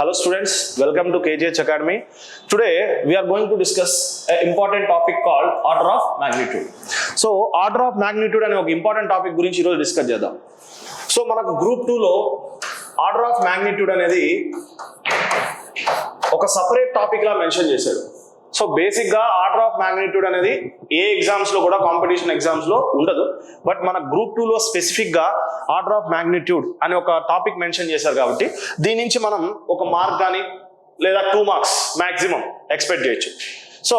Hello students, welcome to KGH Academy. Today we are going to discuss an important topic called order of magnitude. So order of magnitude అనే ఒక important topic గురించి ఈరోజు discuss చేద్దాం. So మనకు group 2లో order of magnitude అనేది ఒక separate topic లా mention చేశాడు. సో బేసిక్ గా ఆర్డర్ ఆఫ్ మాగ్నిట్యూడ్ అనేది ఏ ఎగ్జామ్స్ లో కూడా కాంపిటీషన్ ఎగ్జామ్స్ లో ఉండదు. బట్ మన గ్రూప్ 2లో స్పెసిఫిక్ గా ఆర్డర్ ఆఫ్ మాగ్నిట్యూడ్ అనే ఒక టాపిక్ మెన్షన్ చేశారు కాబట్టి దీని నుంచి మనం ఒక మార్క్ కానీ లేదా 2 మార్క్స్ మాక్సిమం ఎక్స్పెక్ట్ చేయొచ్చు. సో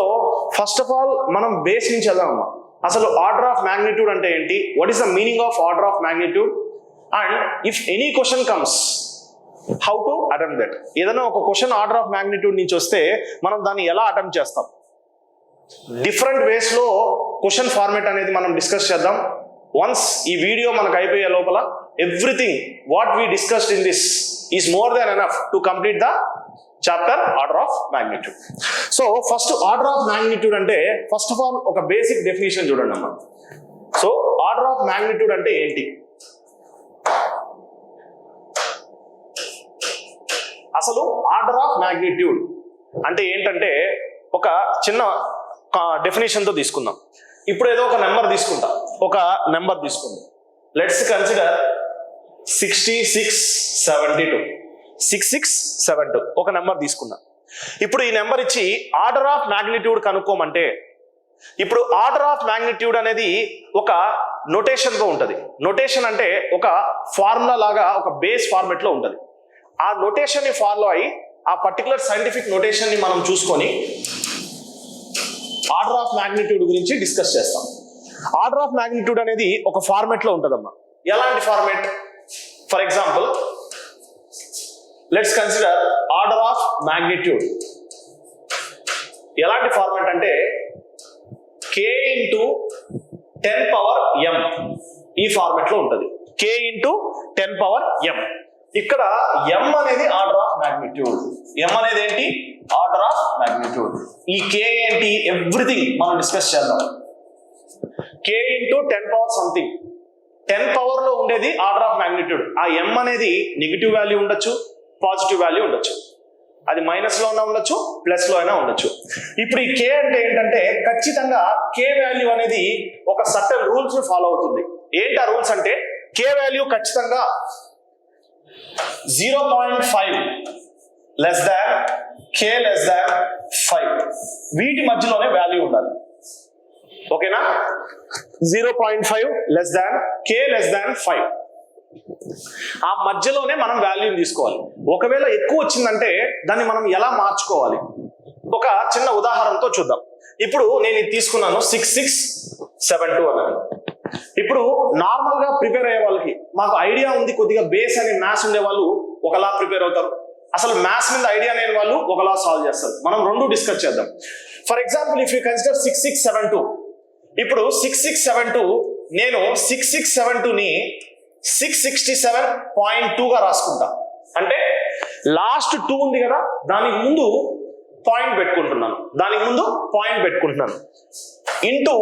ఫస్ట్ ఆఫ్ ఆల్ మనం బేస్ నుంచి వెళ్దామమ్మా. అసలు ఆర్డర్ ఆఫ్ మాగ్నిట్యూడ్ అంటే ఏంటి, what is the meaning of order of magnitude, and if any question comes how to attempt that. ఏదైనా ఒక క్వశ్చన్ ఆర్డర్ ఆఫ్ మాగ్నిట్యూడ్ నుంచి వస్తే మనం దాన్ని ఎలా అటెంప్ట్ చేస్తాం, డిఫరెంట్ వేస్ లో క్వశ్చన్ ఫార్మేట్ అనేది మనం డిస్కస్ చేద్దాం. వన్స్ ఈ వీడియో మనకు అయిపోయే లోపల everything what we discussed in this is more than enough to complete the chapter order of magnitude. So first order of magnitude అంటే ఫస్ట్ ఆఫ్ ఆల్ ఒక బేసిక్ డెఫినేషన్ చూడండి అమ్మా. సో ఆర్డర్ ఆఫ్ మాగ్నిట్యూడ్ అంటే ఏంటి, అసలు order of magnitude అంటే ఏంటంటే ఒక చిన్న డెఫినేషన్ తో తీసుకుందాం. ఇప్పుడు ఏదో ఒక నెంబర్ తీసుకుందాం. Let's consider 6672. 6672 ఒక నెంబర్ తీసుకుందాం. ఇప్పుడు ఈ నెంబర్ ఇచ్చి ఆర్డర్ ఆఫ్ మాగ్నిట్యూడ్ కనుక్కోమంటే, ఇప్పుడు ఆర్డర్ ఆఫ్ మాగ్నిట్యూడ్ అనేది ఒక నొటేషన్ తో ఉంటది. నొటేషన్ అంటే ఒక ఫార్ములా లాగా ఒక బేస్ ఫార్మెట్ లో ఉంటది. ఆ నొటేషన్ ని ఫాలో అయ్యి ఆ పర్టికులర్ సైంటిఫిక్ నొటేషన్ ని మనం చూసుకొని ఆర్డర్ ఆఫ్ మాగ్నిట్యూడ్ గురించి డిస్కస్ చేస్తాం. ఆర్డర్ ఆఫ్ మాగ్నిట్యూడ్ అనేది ఒక ఫార్మెట్ లో ఉంటదమ్మా. ఎలాంటి format? For example let's consider order of magnitude. ఎలాంటి ఫార్మెట్ అంటే k ఇంటూ 10 పవర్ m ఈ ఫార్మెట్ లో ఉంటది. k into 10 power m. ఇక్కడ m అనేది ఆర్డర్ ఆఫ్ మాగ్నిట్యూడ్. m అనేది ఏంటి? Order of magnitude. ఈ k ఏంటి? ఎవ్రీథింగ్ మనం డిస్కస్ చేద్దాం. k into 10 power something, 10 power లో ఉండేది ఆర్డర్ ఆఫ్ మాగ్నిట్యూడ్. ఆ m అనేది నెగిటివ్ వాల్యూ ఉండొచ్చు, పాజిటివ్ వాల్యూ ఉండొచ్చు. అది మైనస్ లో అయినా ఉండొచ్చు, ప్లస్ లో అయినా ఉండొచ్చు. ఇప్పుడు ఈ k అంటే ఏంటంటే ఖచ్చితంగా k వాల్యూ అనేది ఒక సర్టెన్ రూల్స్ ని ఫాలో అవుతుంది. ఏంటి ఆ రూల్స్ అంటే k వాల్యూ ఖచ్చితంగా 0.5 less than k less than 5 వీటి మధ్యలోనే వాల్యూ ఉండాలి. ఓకేనా? 0.5 less than k less than 5 ఆ మధ్యలోనే మనం వాల్యూని తీసుకోవాలి. ఒకవేళ ఎక్కువ వచ్చిందంటే దాన్ని మనం ఎలా మార్చుకోవాలి, ఒక చిన్న ఉదాహరణతో చూద్దాం. ఇప్పుడు నేను ఇది తీసుకున్నాను 6672 అన్నాను. ఇప్పుడు నార్మల్ గా ప్రిపేర్ అయ్యే వాళ్ళకి, మాకు ఐడియా ఉంది కొద్దిగా బేస్ అని మ్యాథ్స్ ఉండే వాళ్ళు ఒకలా ప్రిపేర్ అవుతారు, అసలు మ్యాథ్స్ మీద ఐడియా లేని వాళ్ళు ఒకలా సాల్వ్ చేస్తారు. మనం రెండు డిస్కస్ చేద్దాం. For example if you consider 6672, ఇప్పుడు 6672 నేను 6672 ని 667.2 గా రాసుకుంటా. అంటే లాస్ట్ 2 ఉంది కదా, దానికి ముందు పాయింట్ పెట్టుకుంటున్నాను, ఇంటూ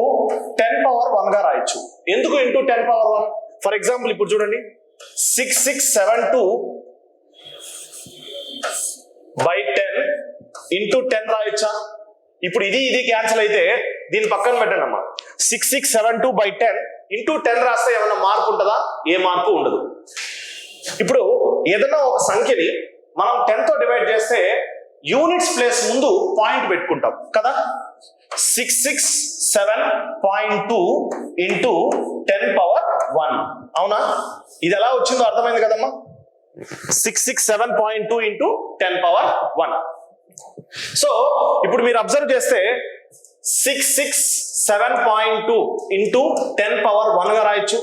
10 పవర్ 1 గా రాయొచ్చు. ఎందుకు ఇంటూ 10 పవర్ 1? ఫర్ ఎగ్జాంపుల్ ఇప్పుడు చూడండి 6672 బై 10 ఇంటూ 10 రాయొచ్చా? ఇప్పుడు ఇది క్యాన్సిల్ అయితే దీని పక్కన పెట్టండి అమ్మా. 6672 బై 10 ఇంటూ 10 రాస్తే ఏమైనా మార్పు ఉంటుందా? ఏ మార్పు ఉండదు. ఇప్పుడు ఏదైనా ఒక సంఖ్యని మనం 10 తో డివైడ్ చేస్తే యూనిట్స్ ప్లేస్ ముందు పాయింట్ పెట్టుకుంటాం కదా. 667.2 ఇంటూ 10 పవర్ 1, అవునా? ఇది ఎలా వచ్చిందో అర్థమైంది కదమ్మా. 667.2 ఇంటూ 10 పవర్ 1. సో ఇప్పుడు మీరు అబ్జర్వ్ చేస్తే 667.2 ఇంటూ 10 పవర్ 1 గా రాయొచ్చు,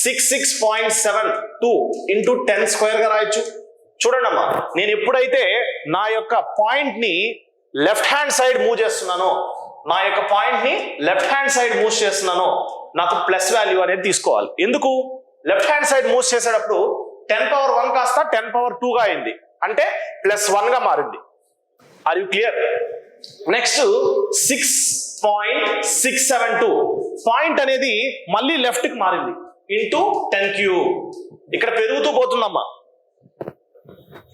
66.72 ఇంటూ 10 స్క్వేర్ గా రాయొచ్చు. చూడండి అమ్మా, నేను ఎప్పుడైతే నా యొక్క పాయింట్ ని లెఫ్ట్ హ్యాండ్ సైడ్ మూవ్ చేస్తున్నానో, నాకు ప్లస్ వాల్యూ అనేది తీసుకోవాలి. ఎందుకు? లెఫ్ట్ హ్యాండ్ సైడ్ మూవ్ చేసేటప్పుడు 10 పవర్ 1 కాస్త 10 పవర్ 2 గా అయింది, అంటే ప్లస్ 1 గా మారింది. Are you clear? Next 6.672 point అనేది మళ్ళీ లెఫ్ట్ కి మారింది, ఇంటూ 10 క్యూబ్. ఇక్కడ పెరుగుతూ పోతుందమ్మా.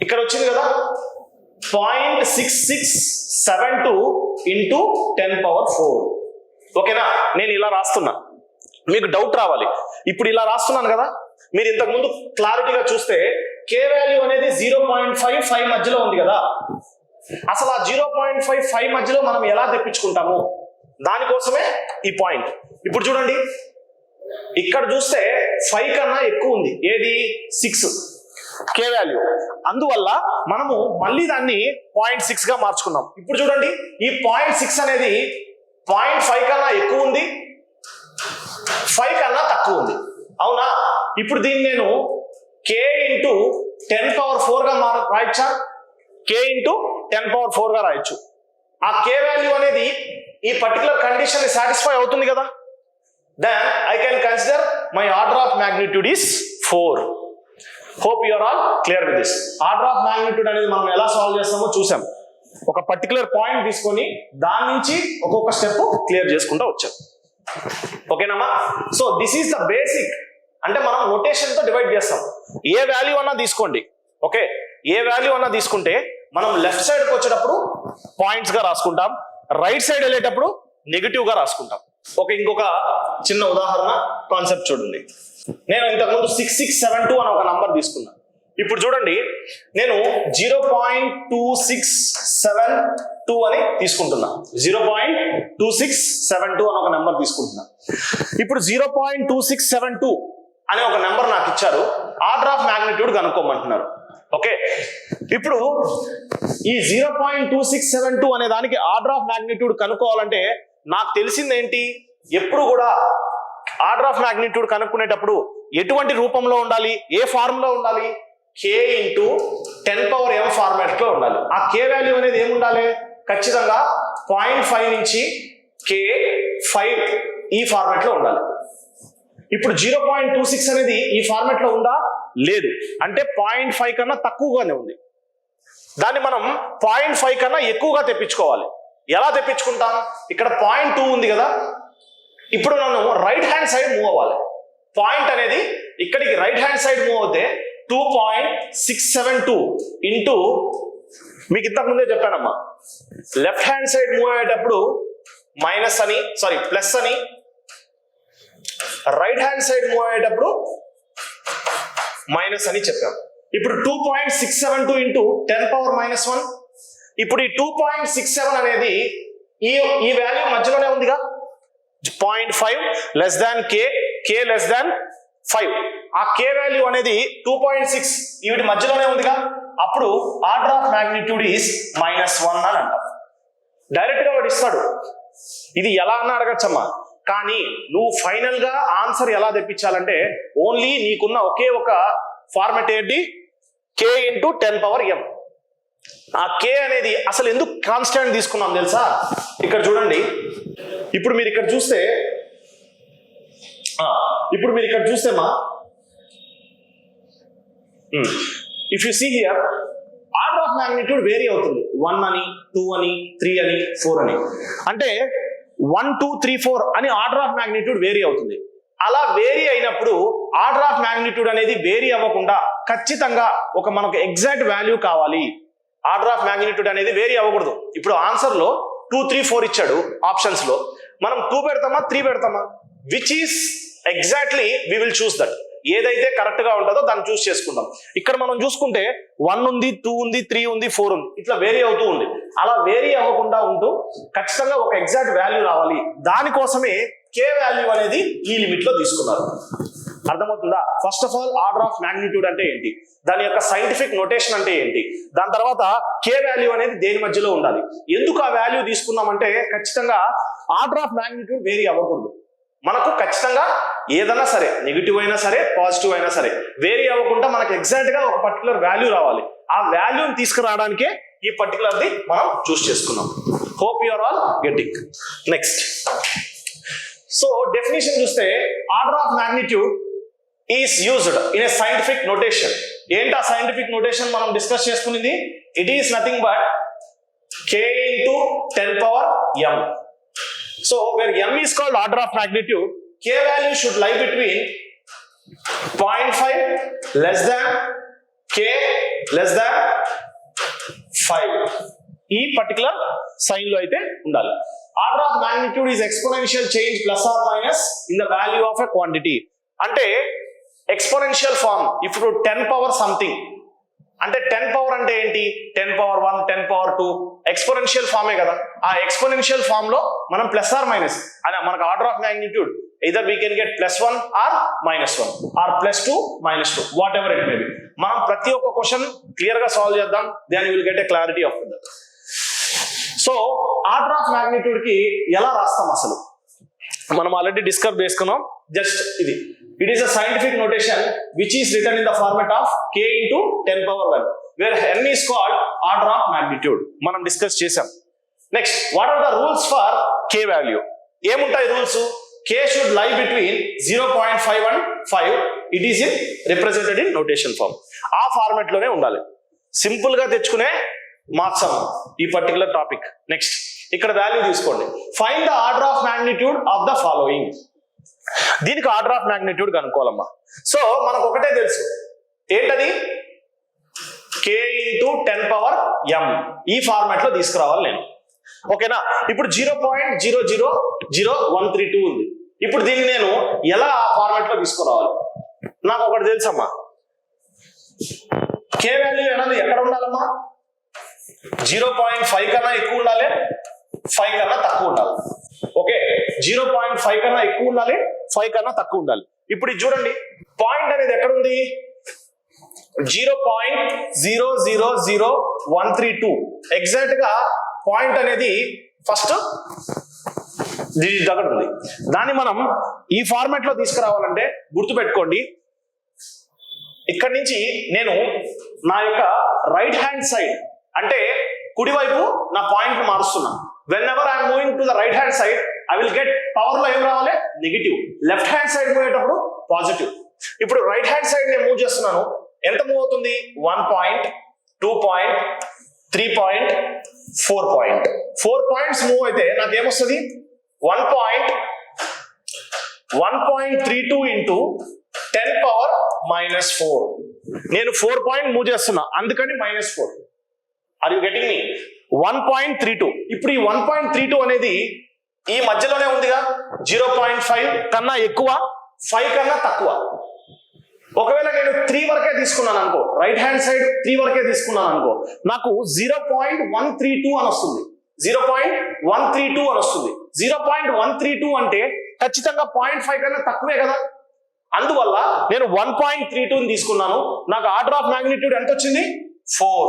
ఇక్కడ వచ్చింది కదా 0.6672 ఇంటూ 10⁴. ఓకేనా? నేను ఇలా రాస్తున్నా, మీకు డౌట్ రావాలి. ఇప్పుడు ఇలా రాస్తున్నాను కదా, మీరు ఇంతకు ముందు క్లారిటీగా చూస్తే కే వాల్యూ అనేది 0.55 మధ్యలో ఉంది కదా. అసలు ఆ 0.55 మధ్యలో మనం ఎలా తెప్పించుకుంటాము, దానికోసమే ఈ పాయింట్. ఇప్పుడు చూడండి, ఇక్కడ చూస్తే 5 కన్నా ఎక్కువ ఉంది, ఏది 6 కే వాల్యూ. అందువల్ల మనము మళ్ళీ దాన్ని 0.6 గా మార్చుకున్నాం. ఇప్పుడు చూడండి, ఈ 0.6 అనేది 0.5 కన్నా ఎక్కువ ఉంది, 5 కన్నా తక్కువ ఉంది, అవునా? ఇప్పుడు దీన్ని నేను k ఇంటూ 10⁴ గా రాయచ్చా? k ఇంటూ 10⁴ గా రాయొచ్చు. ఆ k వాల్యూ అనేది ఈ పర్టికులర్ కండిషన్ సాటిస్ఫై అవుతుంది కదా. Then I can consider my order of magnitude is 4. Hope you are all clear with this. Order of magnitude అనేది మనం ఎలా సాల్వ్ చేస్తామో చూసాం. ఒక పర్టికులర్ పాయింట్ తీసుకొని దాని నుంచి ఒక్కొక్క స్టెప్ క్లియర్ చేసుకుంటూ వచ్చాం. ఓకేనమ్మా? So this is the basic. అంటే మనం నొటేషన్ తో డివైడ్ చేస్తాం. ఏ వాల్యూ అన్నా తీసుకోండి, ఓకే, ఏ వాల్యూ అన్నా తీసుకుంటే మనం లెఫ్ట్ సైడ్కి వచ్చేటప్పుడు పాయింట్స్ గా రాసుకుంటాం, రైట్ సైడ్ వెళ్ళేటప్పుడు నెగిటివ్ గా రాసుకుంటాం. ఓకే, ఇంకొక చిన్న ఉదాహరణ కాన్సెప్ట్ చూడండి. నేను ఇంతకుముందు 6672 అని ఒక నంబర్ తీసుకున్నా. ఇప్పుడు చూడండి, నేను 0.2672 అని తీసుకుంటున్నా. 0.2672 అని ఒక నెంబర్ తీసుకుంటున్నా. ఇప్పుడు 0.2672 అనే ఒక నెంబర్ నాకు ఇచ్చారు, ఆర్డర్ ఆఫ్ మ్యాగ్నిట్యూడ్ కనుక్కోమంటున్నారు. ఓకే, ఇప్పుడు ఈ 0.2672 అనే దానికి ఆర్డర్ ఆఫ్ మ్యాగ్నిట్యూడ్ కనుక్కోవాలంటే నాకు తెలిసింది ఏంటి, ఎప్పుడు కూడా ఆర్డర్ ఆఫ్ మ్యాగ్నిట్యూడ్ కనుక్కునేటప్పుడు ఎటువంటి రూపంలో ఉండాలి, ఏ ఫార్ములా ఉండాలి, k ఇంటూ 10⁻m ఫార్మాట్ లో ఉండాలి. ఆ k వాల్యూ అనేది ఏముండాలి, ఖచ్చితంగా 0.5 నుంచి k5 ఈ ఫార్మాట్ లో ఉండాలి. ఇప్పుడు 0.26 అనేది ఈ ఫార్మాట్ లో ఉందా, లేదు. అంటే 0.5 కన్నా తక్కువగానే ఉంది. దాన్ని మనం 0.5 కన్నా ఎక్కువగా తెప్పించుకోవాలి. ఎలా తెప్పించుకుంటాం, ఇక్కడ 0.2 ఉంది కదా, ఇప్పుడు నన్ను రైట్ హ్యాండ్ సైడ్ మూవ్ అవ్వాలి. పాయింట్ అనేది ఇక్కడికి రైట్ హ్యాండ్ సైడ్ మూవ్ అవుతే 2.672 ఇంటూ, మీకు ఇంతకు ముందే చెప్పానమ్మా, లెఫ్ట్ హ్యాండ్ సైడ్ మూవ్ అయ్యేటప్పుడు మైనస్ అని, సారీ ప్లస్ అని, రైట్ హ్యాండ్ సైడ్ మూవ్ అయ్యేటప్పుడు మైనస్ అని చెప్పాం. ఇప్పుడు 2.672 ఇంటూ 10⁻⁻1. ఇప్పుడు ఈ 2.67 అనేది ఈ వాల్యూ మధ్యలోనే ఉందిగా, 0.5 less than k less than 5. ఆ k వాల్యూ అనేది 2.6 వీటి మధ్యలోనే ఉందిగా, అప్పుడు ఆర్డర్ ఆఫ్ మ్యాగ్నిట్యూడ్ ఈస్ -1 అని అంటాం. డైరెక్ట్ గా వాడు ఇస్తాడు, ఇది ఎలా అన్న అడగచ్చమ్మా. కానీ నువ్వు ఫైనల్ గా ఆన్సర్ ఎలా తెప్పించాలంటే ఓన్లీ నీకున్న ఒకే ఒక ఫార్మాట్ ఏంటి, k ఇంటూ 10⁻m. ఆ k అనేది అసలు ఎందుకు కాన్స్టాంట్ తీసుకున్నాం తెలుసా? ఇక్కడ చూడండి, ఇప్పుడు మీరు ఇక్కడ చూస్తే మా if you see here, order of magnitude vary అవుతుంది. 1 అని, 2 అని, 3 అని, 4 అని, అంటే 1 2 3 4 అని ఆర్డర్ ఆఫ్ మ్యాగ్నిట్యూడ్ వేరీ అవుతుంది. అలా వేరీ అయినప్పుడు ఆర్డర్ ఆఫ్ మ్యాగ్నిట్యూడ్ అనేది వేరీ అవ్వకుండా ఖచ్చితంగా ఒక మనకు ఎగ్జాక్ట్ వాల్యూ కావాలి. ఆర్డర్ ఆఫ్ మ్యాగ్నిట్యూడ్ అనేది వేరీ అవ్వకూడదు. ఇప్పుడు ఆన్సర్ లో 2 3 4 ఇచ్చాడు ఆప్షన్స్ లో, మనం 2 పెడతామా 3 పెడతామా, which is exactly we will choose that. ఏదైతే కరెక్ట్ గా ఉంటుందో దాన్ని చూస్ చేసుకుందాం. ఇక్కడ మనం చూసుకుంటే 1 ఉంది, 2 ఉంది, 3 ఉంది, 4 ఉంది, ఇట్లా వేరీ అవుతూ ఉంది. అలా వేరీ అవ్వకుండా ఉంటూ ఖచ్చితంగా ఒక ఎగ్జాక్ట్ వాల్యూ రావాలి. దానికోసమే k వాల్యూ అనేది ఈ లిమిట్ లో తీసుకున్నారు. అర్థమవుతుందా? First of all order of magnitude అంటే ఏంటి, దాని యొక్క సైంటిఫిక్ నోటేషన్ అంటే ఏంటి, దాని తర్వాత k వాల్యూ అనేది దేని మధ్యలో ఉండాలి, ఎందుకు ఆ వాల్యూ తీసుకున్నామంటే ఖచ్చితంగా ఆర్డర్ ఆఫ్ మ్యాగ్నిట్యూడ్ వేరీ అవ్వకూడదు. మనకు ఖచ్చితంగా ఏదైనా సరే, నెగిటివ్ అయినా సరే, పాజిటివ్ అయినా సరే, వేరీ అవ్వకుండా మనకు ఎగ్జాక్ట్ గా ఒక పర్టికులర్ వాల్యూ రావాలి. ఆ వాల్యూని తీసుకురావడానికే ఈ పర్టికులర్ ది మనం చూస్ చేసుకున్నాం. Hope you are all getting. Next, so definition చూస్తే order of magnitude is used in a scientific notation. ఏంటి ఆ సైంటిఫిక్ నోటేషన్ మనం డిస్కస్ చేసుకునేది? It is nothing but k into 10⁻m. So where m is called order of magnitude, k value should lie between 0.5 less than k less than 5 ఈ particular sign లో అయితే ఉండాలి. Order of magnitude is exponential change plus or minus in the value of a quantity. అంటే exponential form ఇప్పుడు 10 power something అంటే 10 power అంటే ఏంటి, 10 power 1 10 power 2 exponential ఫార్మే కదా. ఆ ఎక్స్పోనెన్షియల్ ఫార్మ్ లో మనం ప్లస్ ఆర్ మైనస్ అని మనకు order of magnitude either we can get +1 or -1 or +2 -2 whatever it may be. మనం ప్రతి ఒక్క క్వశ్చన్ క్లియర్ గా సాల్వ్ చేద్దాం, then you will get a clarity of that. So order of magnitude కి ఎలా రాస్తాం అసలు మనం ఆల్రెడీ డిస్కస్ చేసుకున్నాం. జస్ట్ ఇది it is a scientific notation which is written in the format of k into 10 power 1 where n is called order of magnitude. మనం discuss చేసాం. Next what are the rules for k value? ఏముంటాయి rules? k should lie between 0.5 and 5. It is represented in notation form. ఆ format లోనే ఉండాలి. Simple గా తెచ్చుకునే marks ఈ particular topic. Next ఇక్కడ వాల్యూ తీసుకోండి. Find the order of magnitude of the following. దీనికి ఆర్డర్ ఆఫ్ మాగ్నిట్యూడ్ కనుక్కోవాలమ్మా. సో మనకు ఒకటే తెలుసు, ఏంటది? k into 10 power m. ఈ ఫార్మాట్ లో తీసుకురావాలి నేను. ఓకేనా? ఇప్పుడు 0.000132 ఉంది. ఇప్పుడు దీన్ని నేను ఎలా ఫార్మాట్ లో తీసుకురావాలి? నాకు ఒకటి తెలుసమ్మా, k వాల్యూ అనేది ఎక్కడ ఉండాలమ్మా? 0.5 కన్నా ఎక్కువ ఉండాలి, 5 కన్నా తక్కువ ఉండాలి. ఓకే, 0.5 కన్నా ఎక్కువ ఉండాలి, 5 కన్నా తక్కువ ఉండాలి. ఇప్పుడు ఇది చూడండి, పాయింట్ అనేది ఎక్కడ ఉంది? 0.000132 ఎగ్జాక్ట్ గా పాయింట్ అనేది ఫస్ట్ డిజిట్ దగ్గర ఉంది. దాన్ని మనం ఈ ఫార్మాట్ లో తీసుకురావాలంటే గుర్తుపెట్టుకోండి, ఇక్కడి నుంచి నేను నా యొక్క రైట్ హ్యాండ్ సైడ్ అంటే కుడివైపు నా పాయింట్ మారుస్తున్నా. Whenever I'm moving to the right hand side I will get power లో ఏం రావాలి? నెగిటివ్. లెఫ్ట్ హ్యాండ్ సైడ్ పోయేటప్పుడు పాజిటివ్. ఇప్పుడు రైట్ హ్యాండ్ సైడ్ నేను మూవ్ చేస్తున్నాను, ఎంత మూవ్ అవుతుంది? 1 point, 2 point, 3 point, 4 point. 4 points move అయితే నాకు ఏమొస్తుంది? 1.32 ఇంటూ 10 పవర్ -4. నేను 4 పాయింట్ మూవ్ చేస్తున్నా, అందుకని -4. Are you getting me? 1.32. ఇప్పుడు ఈ 1.32 అనేది ఈ మధ్యలోనే ఉందిగా. 0.5 కన్నా ఎక్కువ, 5 కన్నా తక్కువ. ఒకవేళ నేను 3 వరకే తీసుకున్నాను అనుకో, రైట్ హ్యాండ్ సైడ్ 3 వరకే తీసుకున్నాను అనుకో, నాకు 0.132 అని వస్తుంది. 0.132 అని వస్తుంది. 0.132 అంటే ఖచ్చితంగా 0.5 కన్నా తక్కువే కదా. అందువల్ల నేను 1.32 తీసుకున్నాను. నాకు ఆర్డర్ ఆఫ్ మాగ్నిట్యూడ్ ఎంత వచ్చింది? 4.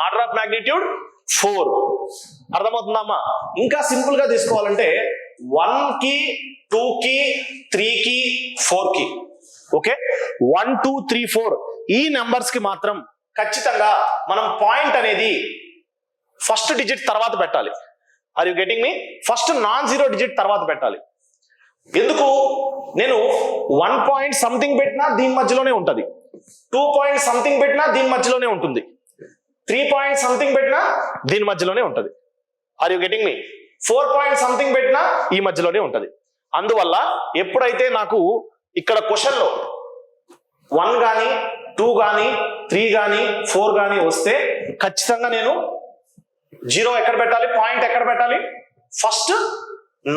Order of magnitude 4. అర్థమవుతుందమ్మా? ఇంకా సింపుల్ గా తీసుకోవాలంటే 1 కి 2 కి 3 కి 4 కి. ఓకే, 1 2 3 4 ఈ నెంబర్స్ కి మాత్రం ఖచ్చితంగా మనం పాయింట్ అనేది ఫస్ట్ డిజిట్ తర్వాత పెట్టాలి. Are you getting me? First non zero digit తర్వాత పెట్టాలి. ఎందుకు? నేను 1 పాయింట్ సంథింగ్ పెట్టినా దీని మధ్యలోనే ఉంటుంది, 2 పాయింట్ సంథింగ్ పెట్టినా దీని మధ్యలోనే ఉంటుంది, 3 పాయింట్ సంథింగ్ పెట్టినా దీని మధ్యలోనే ఉంటుంది. Are you getting me? 4 point something పెట్టినా ఈ మధ్యలోనే ఉంటుంది. అందువల్ల ఎప్పుడైతే నాకు ఇక్కడ క్వశ్చన్ లో 1 గానీ 2 గానీ 3 గానీ 4 గానీ వస్తే ఖచ్చితంగా నేను జీరో ఎక్కడ పెట్టాలి? పాయింట్ ఎక్కడ పెట్టాలి? ఫస్ట్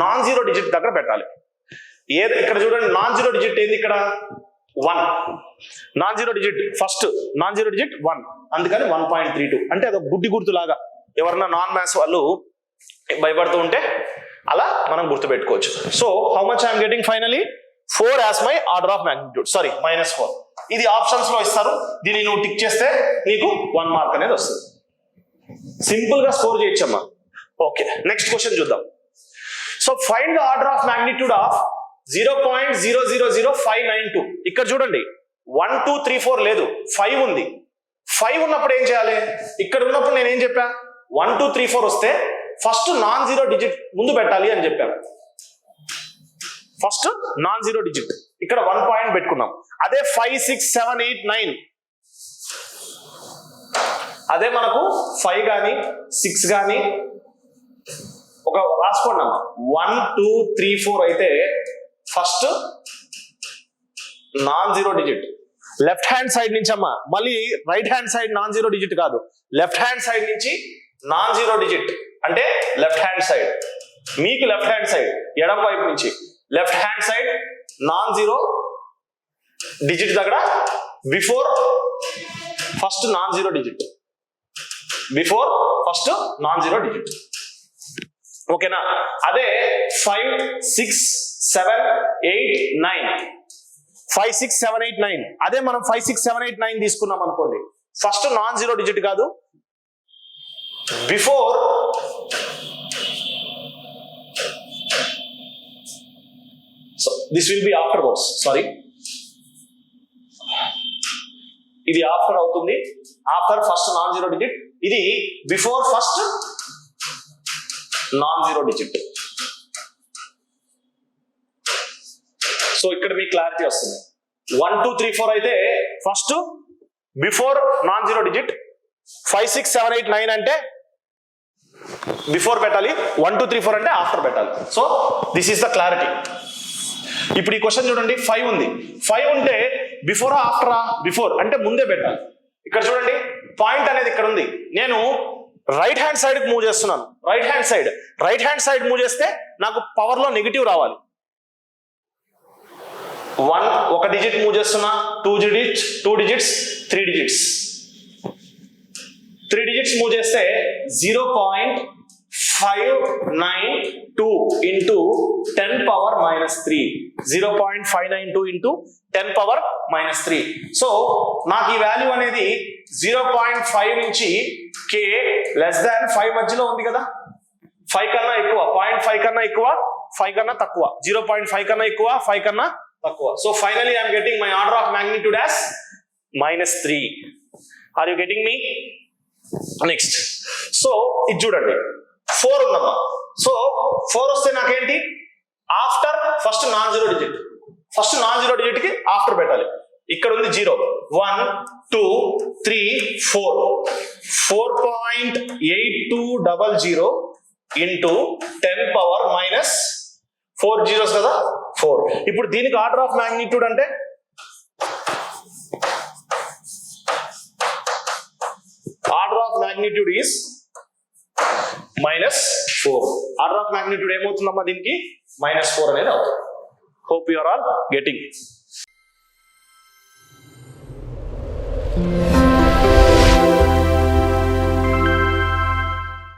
నాన్ జీరో డిజిట్ దగ్గర పెట్టాలి. ఏది ఇక్కడ చూడండి, నాన్ జీరో డిజిట్ ఏంది? ఇక్కడ 1. Non zero digit first non zero digit 1, అందుకని 1.32 అంటే అదొక గుడ్డి గుర్తులాగా. ఎవరన్నా నాన్ మ్యాథ్స్ వాళ్ళు భయపడుతూ ఉంటే అలా మనం గుర్తు పెట్టుకోవచ్చు. So how much I'm getting finally? 4 as my order of magnitude. Sorry, -4. ఇది ఆప్షన్స్ లో ఇస్తారు, దీన్ని నువ్వు టిక్ చేస్తే నీకు 1 మార్క్ అనేది వస్తుంది. సింపుల్ గా స్కోర్ చేయొచ్చమ్మా. ఓకే, నెక్స్ట్ క్వశ్చన్ చూద్దాం. So find the order of magnitude of 0.000592. ఇక్కడ చూడండి 1 2 3 4 లేదు, 5 ఉంది. 5 ఉన్నప్పుడు ఏం చేయాలి? ఇక్కడ ఉన్నప్పుడు నేను ఏం చెప్పా? 1 2 3 4 వస్తే ఫస్ట్ నాన్ జీరో డిజిట్ ముందు పెట్టాలి అని చెప్పాను. ఫస్ట్ నాన్ జీరో డిజిట్ ఇక్కడ 1 పాయింట్ పెట్టుకున్నాం. అదే 5 6 7 8 9 అదే మనకు 5 గానీ 6 గానీ ఒక రాసుకోండి అమ్మా. 1 2 3 4 అయితే first non zero digit, left hand side నుంచి అమ్మా, మళ్ళీ right hand side non zero digit కాదు, లెఫ్ట్ హ్యాండ్ సైడ్ నుంచి నాన్ జీరో డిజిట్ అంటే లెఫ్ట్ హ్యాండ్ సైడ్, మీకు లెఫ్ట్ హ్యాండ్ సైడ్ ఎడం వైపు నుంచి left hand side non zero digit దగ్గర before first non zero digit, before first non zero digit. ఓకేనా? అదే 5 6 7 8 9 5 6 7 8 9 అదే మనం 5 6 7 8 9 తీసుకున్నాం అనుకోండి, ఫస్ట్ నాన్ జీరో డిజిట్ కాదు, before so this will be afterwards, sorry ఇది ఆఫ్టర్ అవుతుంది, after first non zero digit, ఇది before first non zero digit. So ఇక్కడ మీకు క్లారిటీ వస్తుంది. 1 2 3 4 అయితే first before non zero digit, 5 6 7 8 9 అంటే బిఫోర్ పెట్టాలి, 1 2 3 4 అంటే ఆఫ్టర్ పెట్టాలి. So this is the clarity. ఇప్పుడు ఈ క్వశ్చన్ చూడండి, 5 ఉంది, 5 ఉంటే బిఫోరా ఆఫ్టరా? బిఫోర్ అంటే ముందే పెట్టాలి. ఇక్కడ చూడండి పాయింట్ అనేది ఇక్కడ ఉంది, నేను రైట్ హ్యాండ్ సైడ్ మూవ్ చేస్తున్నాను, రైట్ హ్యాండ్ సైడ్ మూవ్ చేస్తే నాకు పవర్ లో నెగిటివ్ రావాలి. 1 ఒక డిజిట్ మూవ్ చేస్తున్నా, 2 డిజిట్స్ 3 డిజిట్స్ 3 డిజిట్స్ మూవ్ చేస్తే 0.592 into 10 power minus 3, 0.592 into 10 power minus 3. So నాకు ఈ వాల్యూ అనేది 0.5 నుంచి k లెస్ దాన్ 5 మధ్యలో ఉంది కదా, 5 కన్నా ఎక్కువ, 0.5 కన్నా ఎక్కువ, 5 కన్నా తక్కువ, 0.5 కన్నా ఎక్కువ, 5 కన్నా తక్కువ. So finally I'm getting my order of magnitude as -3. Are you getting me? Next so ఇది చూడండి 4 ఉందమ్మా. సో 4 వస్తే నాకేంటి, after first non zero digit, first non zero digit కి ఆఫ్టర్ పెట్టాలి. ఇక్కడ ఉంది 0 1 2 3 4 4.8200 ఇంటూ 10 పవర్ మైనస్ 4 జీరోస్ కదా 4. ఇప్పుడు దీనికి ఆర్డర్ ఆఫ్ మ్యాగ్నిట్యూడ్ అంటే order of magnitude is -4. Order of magnitude ఏమవుతుందమ్మా దీనికి? -4 అనేది అవుతుంది. Hope you are all getting.